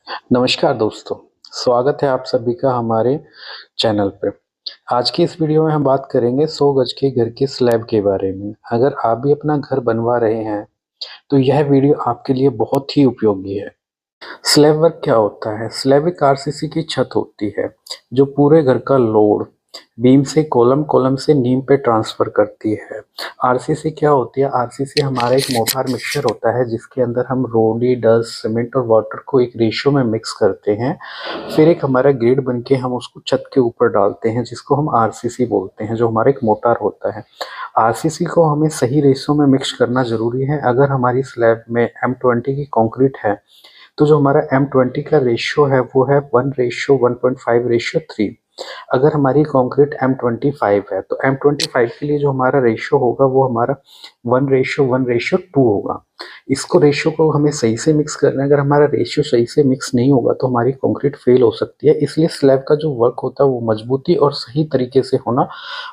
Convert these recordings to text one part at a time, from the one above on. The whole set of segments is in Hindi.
नमस्कार दोस्तों, स्वागत है आप सभी का हमारे चैनल पे। आज की इस वीडियो में हम बात करेंगे 100 गज के घर के स्लैब के बारे में। अगर आप भी अपना घर बनवा रहे हैं, तो यह वीडियो आपके लिए बहुत ही उपयोगी है। स्लैब वर्क क्या होता है? स्लैब एक आरसीसी की छत होती है, जो पूरे घर का लोड बीम से कॉलम, कॉलम से नींव पे ट्रांसफर करती है। आरसीसी क्या होती है? आरसीसी हमारा एक मोटार मिक्सचर होता है, जिसके अंदर हम रोडी, डस्ट, सीमेंट और वाटर को एक रेशियो में मिक्स करते हैं। फिर एक हमारा ग्रिड बन के हम उसको छत के ऊपर डालते हैं, जिसको हम आरसीसी बोलते हैं, जो हमारा एक मोटार होता है। आरसीसी को हमें सही रेशियो में मिक्स करना जरूरी है। अगर हमारी स्लैब में M20 की कंक्रीट है, तो जो हमारा M20 का रेशियो है वो है 1:1.5:3। अगर हमारी कंक्रीट M25 है, तो M25 के लिए जो हमारा रेशियो होगा वो हमारा 1:1:2 होगा। इसको रेशियो को हमें सही से मिक्स करना है। अगर हमारा रेशियो सही से मिक्स नहीं होगा तो हमारी कंक्रीट फेल हो सकती है। इसलिए स्लैब का जो वर्क होता है वो मजबूती और सही तरीके से होना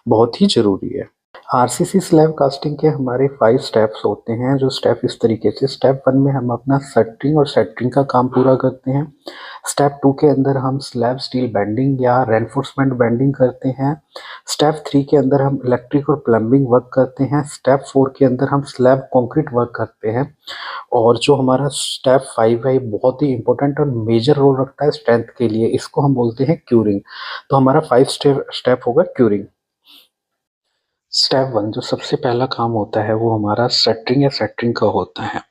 बहुत ही जरूरी है। आरसीसी स्लैब कास्टिंग के हमारे 5 स्टेप्स होते हैं। जो स्टेप इस तरीके से, स्टेप 1 में हम अपना शटरिंग और सेंटरिंग का काम पूरा करते हैं। स्टेप 2 के अंदर हम स्लैब स्टील बेंडिंग या रेनफोर्समेंट बेंडिंग करते हैं। स्टेप 3 के अंदर हम इलेक्ट्रिक और प्लम्बिंग वर्क करते हैं। स्टेप 4 के अंदर हम स्लैब कंक्रीट वर्क करते हैं। और जो हमारा स्टेप 5 है, ये बहुत ही इंपॉर्टेंट और मेजर रोल रखता है स्ट्रेंथ के लिए। इसको हम बोलते हैं क्यूरिंग। तो हमारा 5 स्टेप होगा क्यूरिंग। स्टेप 1 जो सबसे पहला काम होता है वो हमारा शटरिंग या सेंटरिंग का होता है।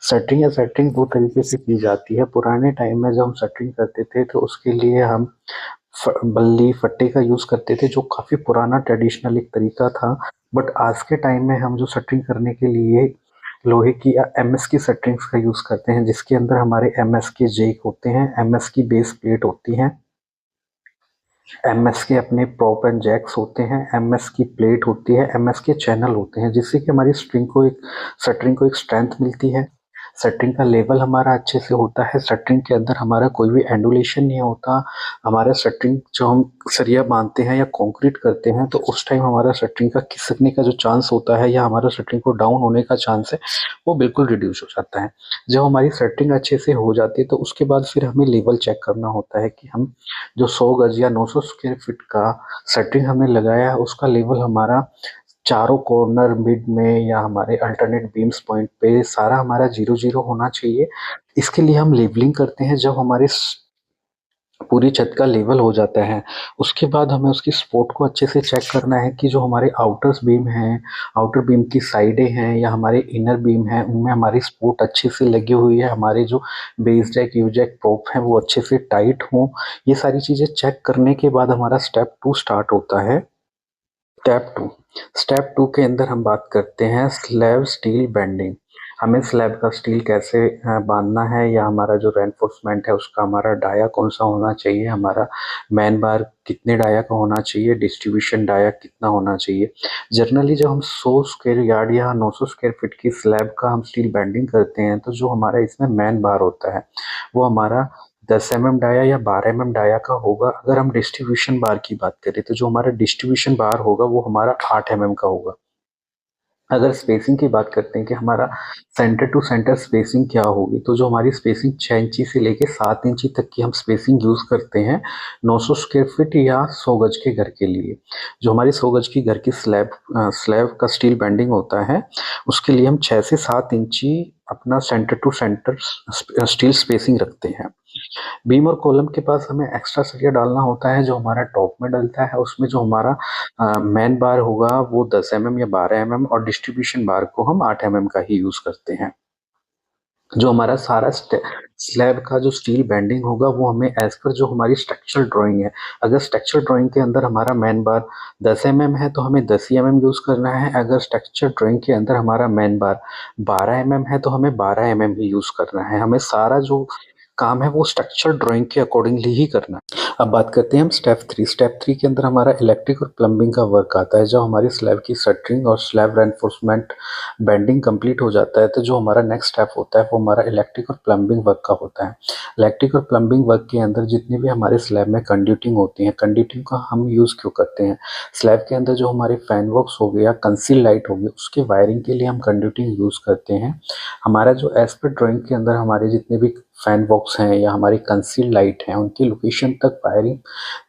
शटरिंग या सेंटरिंग 2 तरीके से की जाती है। पुराने टाइम में जब हम शटरिंग करते थे, तो उसके लिए हम बल्ली फट्टे का यूज करते थे, जो काफी पुराना ट्रेडिशनल एक तरीका था। बट आज के टाइम में हम जो शटरिंग करने के लिए लोहे की या एमएस की शटरिंग्स का यूज करते हैं, जिसके अंदर हमारे एमएस के जैक होते हैं, एमएस की बेस प्लेट होती है, एमएस के अपने प्रॉप एंड जैक्स होते हैं, एमएस की प्लेट होती है, एमएस के चैनल होते हैं, जिससे कि हमारी शटरिंग को एक स्ट्रेंथ मिलती है। शटरिंग का लेवल हमारा अच्छे से होता है। शटरिंग के अंदर हमारा कोई भी एंडुलेशन नहीं होता। हमारा शटरिंग जो हम सरिया बांधते हैं या कंक्रीट करते हैं, तो उस टाइम हमारा शटरिंग का खिसकने का जो चांस होता है या हमारा शटरिंग को डाउन होने का चांस है, वो बिल्कुल रिड्यूस हो जाता है। जब हमारी शटरिंग अच्छे से हो जाती है, तो उसके बाद फिर हमें लेवल चेक करना होता है कि हम जो 100 गज या 900 स्क्वायर फीट का शटरिंग हमने लगाया है, उसका लेवल हमारा चारों कॉर्नर, मिड में या हमारे अल्टरनेट बीम्स पॉइंट पे सारा हमारा 0-0 होना चाहिए। इसके लिए हम लेवलिंग करते हैं। जब हमारे पूरी छत का लेवल हो जाता है, उसके बाद हमें उसकी सपोर्ट को अच्छे से चेक करना है कि जो हमारे आउटर बीम हैं, आउटर बीम की साइडें हैं या हमारे इनर बीम हैं, उनमें हमारी सपोर्ट अच्छे से लगी हुई है, हमारे जो base jack, U jack, prop हैं वो अच्छे से टाइट हों। ये सारी चीज़ें चेक करने के बाद हमारा स्टेप 2 स्टार्ट होता है। स्टेप 2 के अंदर हम बात करते हैं स्लैब स्टील बेंडिंग। हमें स्लैब का स्टील कैसे बांधना है, या हमारा जो रेनफोर्समेंट है उसका हमारा डाया कौन सा होना चाहिए, हमारा मैन बार कितने डाया का होना चाहिए, डिस्ट्रीब्यूशन डाया कितना होना चाहिए। जनरली जब हम 100 स्क्वायर यार्ड या 900 स्क्वायर फीट की स्लैब का हम स्टील बेंडिंग करते हैं, तो जो हमारा इसमें मैन बार होता है वो हमारा 10 mm डाया या 12 mm डाया का होगा। अगर हम डिस्ट्रीब्यूशन बार की बात करें, तो जो हमारा डिस्ट्रीब्यूशन बार होगा वो हमारा 8 mm का होगा। अगर स्पेसिंग की बात करते हैं कि हमारा सेंटर टू सेंटर स्पेसिंग क्या होगी, तो जो हमारी स्पेसिंग 6 इंची से लेके 7 इंची तक की हम स्पेसिंग यूज करते हैं 900 स्क्वायर फीट या 100 गज के घर के लिए। जो हमारी 100 गज की घर की स्लैब का स्टील बेंडिंग होता है, उसके लिए हम 6 से 7 इंची अपना centre to centre steel spacing रखते हैं। बीम और कॉलम के पास हमें एक्स्ट्रा सरिया डालना होता है, जो हमारा टॉप में डलता है। उसमें जो हमारा मैन बार होगा वो 10 mm या 12 mm, और डिस्ट्रीब्यूशन बार को हम 8 mm का ही यूज करते हैं। जो हमारा सारा स्लैब का जो स्टील बेंडिंग होगा वो हमें एज पर जो हमारी स्ट्रक्चरल ड्राइंग है, अगर स्ट्रक्चरल ड्राइंग के अंदर हमारा मैन बार 10 mm है, तो हमें 10 mm यूज करना है। अगर स्ट्रक्चर ड्राइंग के अंदर हमारा मैन बार 12 mm है, तो हमें 12 mm ही यूज करना है। हमें सारा जो काम है वो स्ट्रक्चर ड्राइंग के अकॉर्डिंगली ही करना है। अब बात करते हैं हम स्टेप 3 के अंदर हमारा इलेक्ट्रिक और प्लम्बिंग का वर्क आता है। जब हमारी स्लैब की शटरिंग और स्लैब रेनफोर्समेंट बेंडिंग कंप्लीट हो जाता है, तो जो हमारा नेक्स्ट स्टेप होता है वो हमारा इलेक्ट्रिक और प्लम्बिंग वर्क का होता है। इलेक्ट्रिक और प्लम्बिंग वर्क के अंदर जितनी भी हमारे स्लैब में कंड्यूटिंग होती है, कंड्यूटिंग का हम यूज़ क्यों करते हैं? स्लैब के अंदर जो हमारे फैन बॉक्स हो गया, कंसील लाइट हो गई, उसके वायरिंग के लिए हम कंड्यूटिंग यूज़ करते हैं। हमारा जो एज पर ड्राइंग के अंदर हमारे जितने भी फैन बॉक्स हैं या हमारी कंसील लाइट हैं, उनकी लोकेशन तक वायरिंग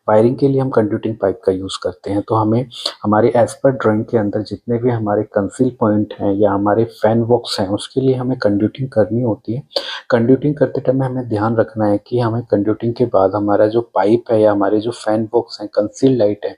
वायरिंग के लिए हम कंडक्टिंग पाइप का यूज़ करते हैं। तो हमें हमारे एज़ पर ड्राइंग के अंदर जितने भी हमारे कंसील पॉइंट हैं या हमारे फैन बॉक्स हैं, उसके लिए हमें कंडक्टिंग करनी होती है। कंडक्टिंग करते टाइम हमें ध्यान रखना है कि हमें कंडक्टिंग के बाद हमारा जो पाइप है या हमारे जो फैन बॉक्स हैं, कंसील लाइट है,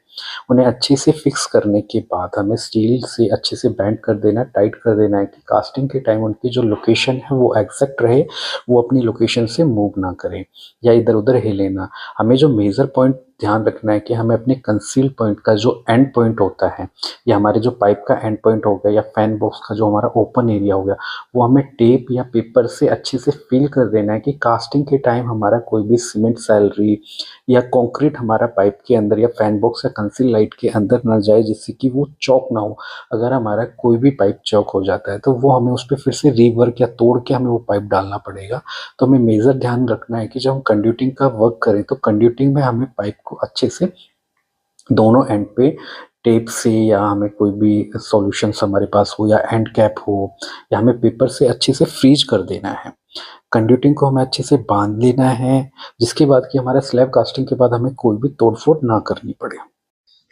उन्हें अच्छे से फिक्स करने के बाद हमें स्टील से अच्छे से बैंड कर देना, टाइट कर देना है कि कास्टिंग के टाइम उनकी जो लोकेशन है वो एग्जैक्ट रहे, वो अपनी लोकेशन से मूव ना करें या इधर-उधर हिले ना। हमें जो मेजर पॉइंट ध्यान रखना है कि हमें अपने कंसील पॉइंट का जो एंड पॉइंट होता है या हमारे जो पाइप का एंड पॉइंट हो गया या फैन बॉक्स का जो हमारा ओपन एरिया हो गया, वो हमें टेप या पेपर से अच्छे से फिल कर देना है कि कास्टिंग के टाइम हमारा कोई भी सीमेंट सैलरी या कंक्रीट हमारा पाइप के अंदर या फैन बॉक्स या कंसील लाइट के अंदर ना जाए, जिससे कि वो चॉक ना हो। अगर हमारा कोई भी पाइप चॉक हो जाता है तो वो हमें उस पे फिर से रीवर्क या तोड़ के हमें वो पाइप डालना पड़ेगा। तो हमें मेजर ध्यान रखना है कि जब हम कंडक्टिंग का वर्क करें तो कंडक्टिंग में हमें पाइप को अच्छे से दोनों एंड पे टेप से या हमें कोई भी सॉल्यूशंस हमारे पास हो या एंड कैप हो या हमें पेपर से अच्छे से फ्रीज कर देना है। कंडक्टिंग को हमें अच्छे से बांध लेना है, जिसके बाद कि हमारा स्लैब कास्टिंग के बाद हमें कोई भी तोड़-फोड़ ना करनी पड़े।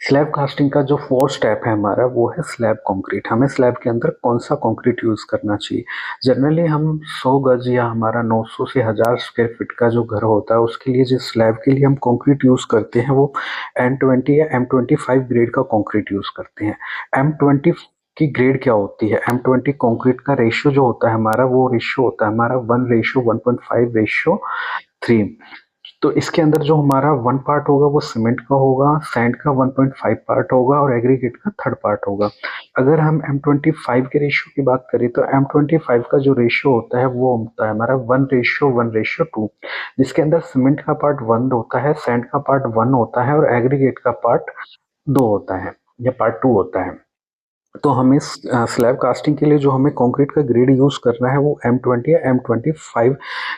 स्लैब कास्टिंग का जो 4 स्टेप है हमारा, वो है स्लैब कंक्रीट। हमें स्लैब के अंदर कौन-सा कंक्रीट यूज़ करना चाहिए। जनरली हम 100 गज़ या हमारा 900 से 1000 स्क्वायर फीट का जो घर होता है, उसके लिए जिस स्लैब के लिए हम कंक्रीट यूज़ करते हैं, वो M20 या M25 ग्रेड का कंक्रीट यूज़ करते हैं। M20 की ग्रेड क्या होती है? M20 कंक्रीट का रेशियो जो होता है हमारा, वो रेशियो होता है हमारा 1:1.5:3। तो इसके अंदर जो हमारा 1 पार्ट होगा वो सीमेंट का होगा, सैंड का 1.5 पार्ट होगा और एग्रीगेट का 3rd पार्ट होगा। अगर हम M25 के रेशियो की बात करें तो M25 का जो रेशियो होता है वो होता है हमारा 1:1:2, जिसके अंदर सीमेंट का पार्ट 1 होता है, सैंड का पार्ट 1 होता है और एग्रीगेट का पार्ट 2 होता है या पार्ट 2 होता है। तो हमें स्लैब कास्टिंग के लिए जो हमें कंक्रीट का ग्रेड यूज़ करना है वो M20 या M25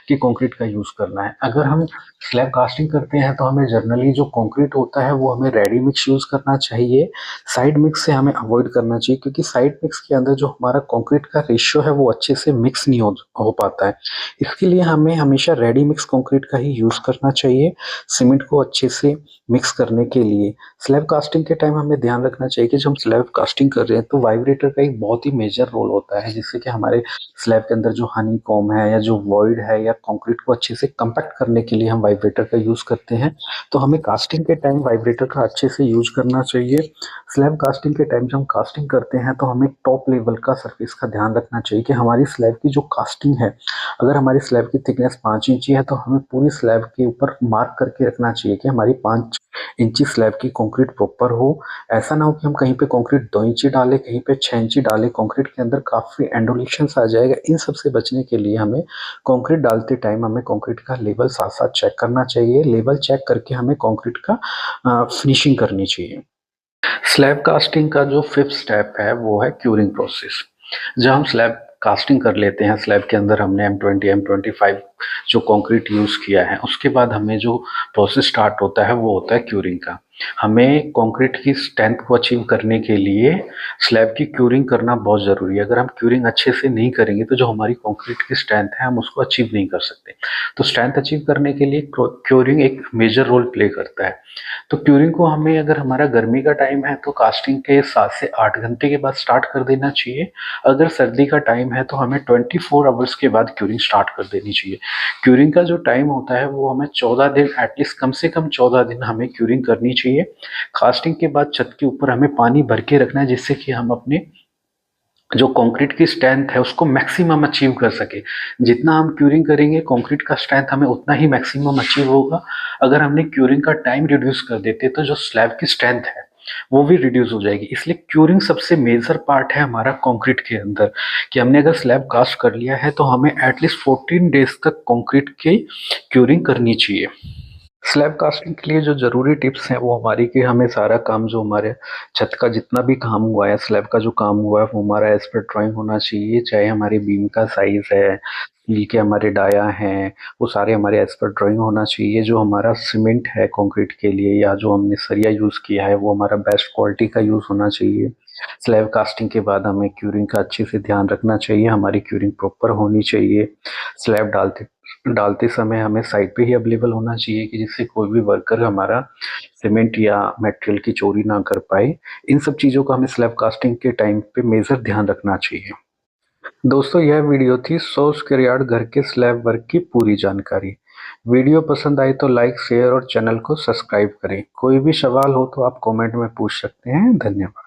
की कंक्रीट का यूज़ करना है। अगर हम स्लैब कास्टिंग करते हैं तो हमें जनरली जो कंक्रीट होता है वो हमें रेडी मिक्स यूज़ करना चाहिए। साइड मिक्स से हमें अवॉइड करना चाहिए, क्योंकि साइड मिक्स के अंदर जो हमारा कंक्रीट का रेशियो है वो अच्छे से मिक्स नहीं हो पाता है। इसके लिए हमें हमेशा रेडी मिक्स कंक्रीट का ही यूज़ करना चाहिए, सीमेंट को अच्छे से मिक्स करने के लिए। स्लैब कास्टिंग के टाइम हमें ध्यान रखना चाहिए कि जब हम स्लैब कास्टिंग कर रहे हैं तो वाइब्रेटर का एक बहुत ही मेजर रोल होता है, जिससे कि हमारे स्लैब के अंदर जो हनीकॉम्ब है या जो वॉइड है या कंक्रीट को अच्छे से कंपैक्ट करने के लिए हम वाइब्रेटर का यूज़ करते हैं। तो हमें कास्टिंग के टाइम वाइब्रेटर का अच्छे से यूज़ करना चाहिए। स्लैब कास्टिंग के टाइम जब हम कास्टिंग करते हैं तो हमें टॉप लेवल का सरफेस का ध्यान रखना चाहिए कि हमारी स्लैब की जो कास्टिंग है, अगर हमारी स्लैब की थिकनेस 5 इंची है तो हमें पूरी स्लैब के ऊपर मार्क करके रखना चाहिए कि हमारी 5 इंची स्लैब की कंक्रीट प्रॉपर हो। ऐसा ना हो कि हम कहीं पे कंक्रीट 2 इंची डालें, कहीं पे 6 इंची डालें, कंक्रीट के अंदर काफ़ी एंडोलेशंस आ जाएगा। इन सब से बचने के लिए हमें कंक्रीट डालते टाइम हमें कंक्रीट का लेवल साथ-साथ चेक करना चाहिए। लेवल चेक करके हमें कंक्रीट का फिनिशिंग करनी चाहिए। स्लैब कास्टिंग का जो 5th स्टेप है वो है क्यूरिंग प्रोसेस। जब हम स्लैब कास्टिंग कर लेते हैं, स्लैब के अंदर हमने M20 M25 जो कंक्रीट यूज़ किया है, उसके बाद हमें जो प्रोसेस स्टार्ट होता है वो होता है क्यूरिंग का। हमें कंक्रीट की स्ट्रेंथ को अचीव करने के लिए स्लैब की क्यूरिंग करना बहुत ज़रूरी है। अगर हम क्यूरिंग अच्छे से नहीं करेंगे तो जो हमारी कंक्रीट की स्ट्रेंथ है हम उसको अचीव नहीं कर सकते। तो स्ट्रेंथ अचीव करने के लिए क्यूरिंग एक मेजर रोल प्ले करता है। तो क्यूरिंग को हमें, अगर हमारा गर्मी का टाइम है तो कास्टिंग के 7 से 8 घंटे के बाद स्टार्ट कर देना चाहिए। अगर सर्दी का टाइम है तो हमें 24 आवर्स के बाद क्यूरिंग स्टार्ट कर देनी चाहिए। क्यूरिंग का जो टाइम होता है वो हमें 14 दिन, एटलीस्ट कम से कम 14 दिन हमें क्यूरिंग करनी चाहिए। कास्टिंग के बाद छत के ऊपर हमें पानी भर के रखना है, जिससे कि हम अपने जो कंक्रीट की स्ट्रेंथ है उसको मैक्सिमम अचीव कर सके। जितना हम क्यूरिंग करेंगे कंक्रीट का स्ट्रेंथ हमें उतना ही मैक्सिमम अचीव होगा। अगर हमने क्यूरिंग का टाइम रिड्यूस कर देते तो जो स्लैब की स्ट्रेंथ है वो भी रिड्यूस हो जाएगी। इसलिए क्यूरिंग सबसे मेजर पार्ट है हमारा कंक्रीट के अंदर, कि हमने अगर स्लैब कास्ट कर लिया है तो हमें एटलीस्ट 14 डेज तक कंक्रीट की क्यूरिंग करनी चाहिए। स्लैब कास्टिंग के लिए जो ज़रूरी टिप्स हैं वो हमारी, कि हमें सारा काम जो हमारे छत का जितना भी काम हुआ है, स्लैब का जो काम हुआ है वो हमारा एज पर ड्राइंग होना चाहिए। चाहे हमारे बीम का साइज़ है, स्टील के हमारे डाया हैं, वो सारे हमारे एज पर ड्राइंग होना चाहिए। जो हमारा सीमेंट है कंक्रीट के लिए या जो हमने सरिया यूज़ किया है वो हमारा बेस्ट क्वालिटी का यूज़ होना चाहिए। स्लैब कास्टिंग के बाद हमें क्यूरिंग का अच्छे से ध्यान रखना चाहिए, हमारी क्यूरिंग प्रॉपर होनी चाहिए। स्लैब डालते समय हमें साइड पे ही अवेलेबल होना चाहिए कि जिससे कोई भी वर्कर हमारा सीमेंट या मटेरियल की चोरी ना कर पाए। इन सब चीज़ों का हमें स्लैब कास्टिंग के टाइम पे मेजर ध्यान रखना चाहिए। दोस्तों यह वीडियो थी 100 स्क्वायर यार्ड घर के स्लैब वर्क की पूरी जानकारी। वीडियो पसंद आई तो लाइक शेयर और चैनल को सब्सक्राइब करें। कोई भी सवाल हो तो आप कमेंट में पूछ सकते हैं। धन्यवाद।